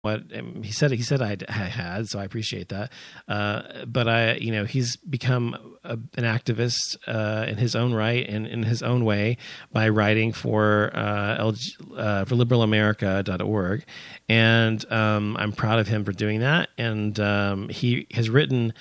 what he said I had, so I appreciate that. But he's become an activist in his own right and in his own way by writing for liberalamerica.org, and I'm proud of him for doing that. And he has written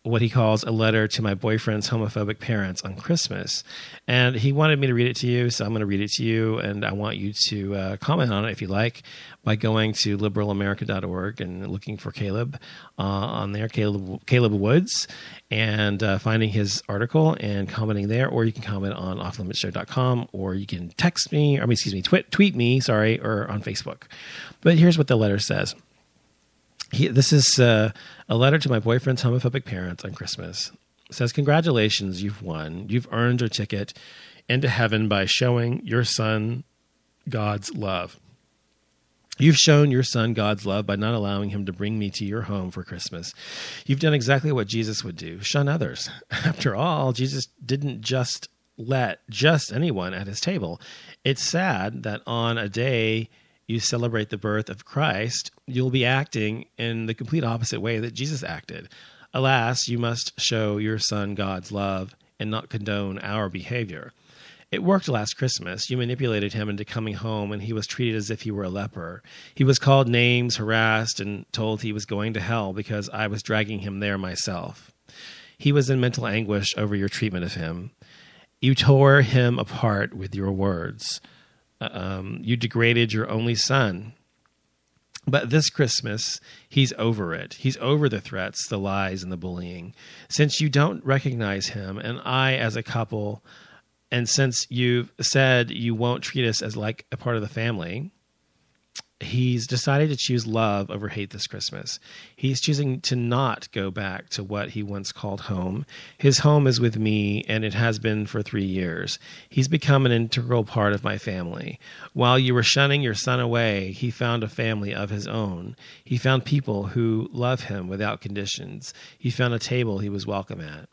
what he calls a letter to my boyfriend's homophobic parents on Christmas. And he wanted me to read it to you, so I'm going to read it to you. And I want you to comment on it if you like by going to liberalamerica.org and looking for Caleb on there, Caleb Woods, and finding his article and commenting there. Or you can comment on offlimitshow.com, or you can tweet me, or on Facebook. But here's what the letter says. This is a letter to my boyfriend's homophobic parents on Christmas. It says, "Congratulations, you've won. You've earned your ticket into heaven by showing your son God's love. You've shown your son God's love by not allowing him to bring me to your home for Christmas. You've done exactly what Jesus would do, shun others. After all, Jesus didn't just let anyone at his table. It's sad that on a day you celebrate the birth of Christ, you'll be acting in the complete opposite way that Jesus acted. Alas, you must show your son God's love and not condone our behavior. It worked last Christmas. You manipulated him into coming home, and he was treated as if he were a leper. He was called names, harassed, and told he was going to hell because I was dragging him there myself. He was in mental anguish over your treatment of him. You tore him apart with your words. You degraded your only son. But this Christmas, he's over it. He's over the threats, the lies, and the bullying. Since you don't recognize him, and I as a couple, and since you've said you won't treat us as like a part of the family, he's decided to choose love over hate this Christmas. He's choosing to not go back to what he once called home. His home is with me, and it has been for 3 years. He's become an integral part of my family. While you were shunning your son away, he found a family of his own. He found people who love him without conditions. He found a table he was welcome at.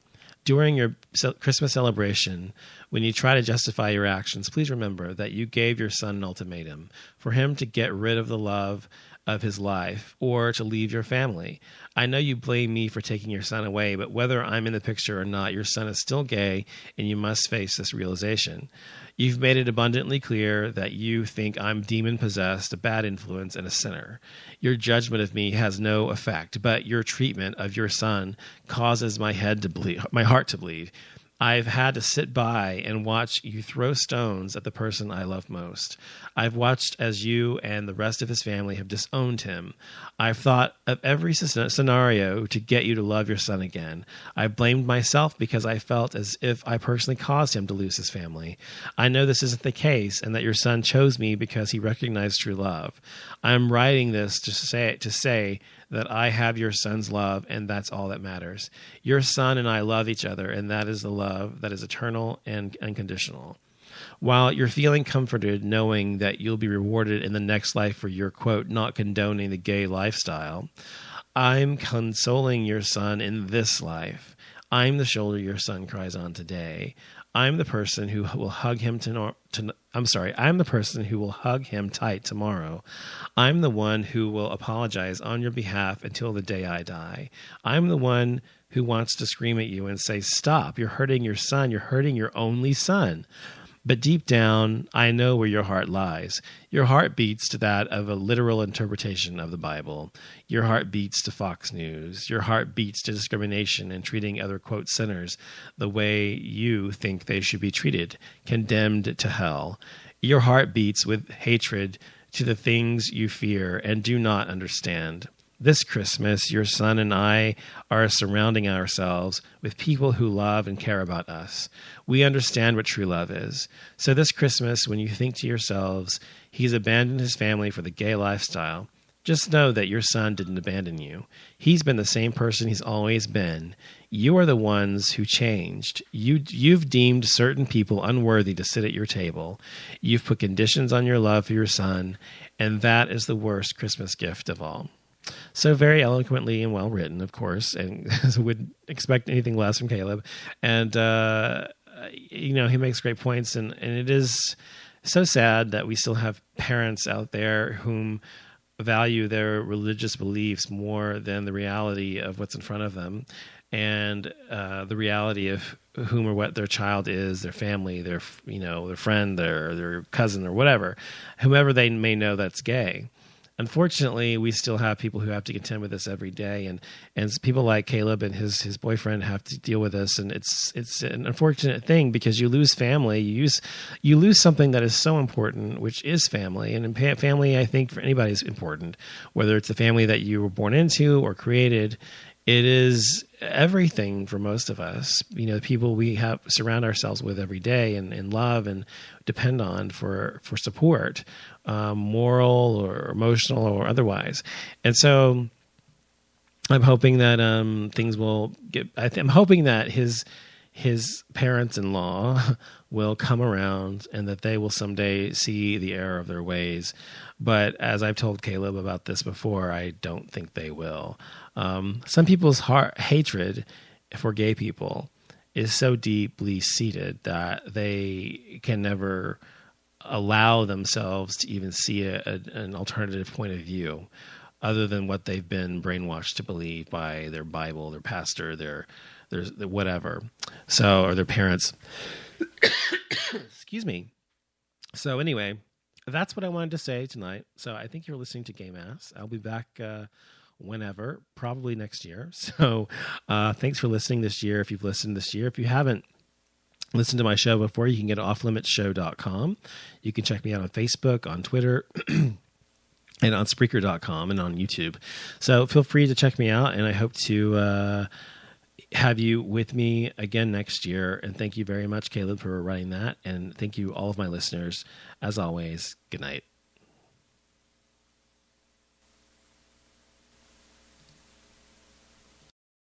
During your Christmas celebration, when you try to justify your actions, please remember that you gave your son an ultimatum for him to get rid of the love of his life or to leave your family. I know you blame me for taking your son away, but whether I'm in the picture or not, your son is still gay, and you must face this realization. You've made it abundantly clear that you think I'm demon-possessed, a bad influence, and a sinner. Your judgment of me has no effect, but your treatment of your son causes my heart to bleed. I've had to sit by and watch you throw stones at the person I love most. I've watched as you and the rest of his family have disowned him. I've thought of every scenario to get you to love your son again. I blamed myself because I felt as if I personally caused him to lose his family. I know this isn't the case and that your son chose me because he recognized true love. I'm writing this to say that I have your son's love, and that's all that matters. Your son and I love each other, and that is the love that is eternal and unconditional. While you're feeling comforted knowing that you'll be rewarded in the next life for your, quote, not condoning the gay lifestyle, I'm consoling your son in this life. I'm the shoulder your son cries on today. I'm the person who will hug him I'm the person who will hug him tight tomorrow. I'm the one who will apologize on your behalf until the day I die. I'm the one who wants to scream at you and say, stop, you're hurting your son. You're hurting your only son. But deep down, I know where your heart lies. Your heart beats to that of a literal interpretation of the Bible. Your heart beats to Fox News. Your heart beats to discrimination and treating other, quote, sinners the way you think they should be treated, condemned to hell. Your heart beats with hatred to the things you fear and do not understand. This Christmas, your son and I are surrounding ourselves with people who love and care about us. We understand what true love is. So this Christmas, when you think to yourselves, he's abandoned his family for the gay lifestyle, just know that your son didn't abandon you. He's been the same person he's always been. You are the ones who changed. You've deemed certain people unworthy to sit at your table. You've put conditions on your love for your son, and that is the worst Christmas gift of all. So very eloquently and well written, of course, and would expect anything less from Caleb. And, he makes great points, and it is so sad that we still have parents out there whom value their religious beliefs more than the reality of what's in front of them, and the reality of whom or what their child is, their family, their friend, their cousin, or whatever, whomever they may know that's gay. Unfortunately, we still have people who have to contend with this every day, and people like Caleb and his boyfriend have to deal with this, and it's an unfortunate thing because you lose family, you lose something that is so important, which is family, and family, I think, for anybody is important, whether it's the family that you were born into or created. It is everything for most of us. The people we have surround ourselves with every day and love and depend on for support, moral or emotional or otherwise. And so I'm hoping that things will get. I'm hoping that his parents-in-law will come around and that they will someday see the error of their ways. But as I've told Caleb about this before, I don't think they will. Some people's hatred for gay people is so deeply seated that they can never allow themselves to even see an alternative point of view other than what they've been brainwashed to believe by their Bible, their pastor, their whatever. Or their parents. Excuse me. So anyway, that's what I wanted to say tonight. So I think you're listening to Gay Mass. I'll be back whenever, probably next year. So thanks for listening this year. If you've listened this year, if you haven't listened to my show before, you can get offlimitshow.com. You can check me out on Facebook, on Twitter, and on Spreaker.com and on YouTube. So feel free to check me out, and I hope to have you with me again next year. And thank you very much, Caleb, for writing that. And thank you, all of my listeners. As always, good night.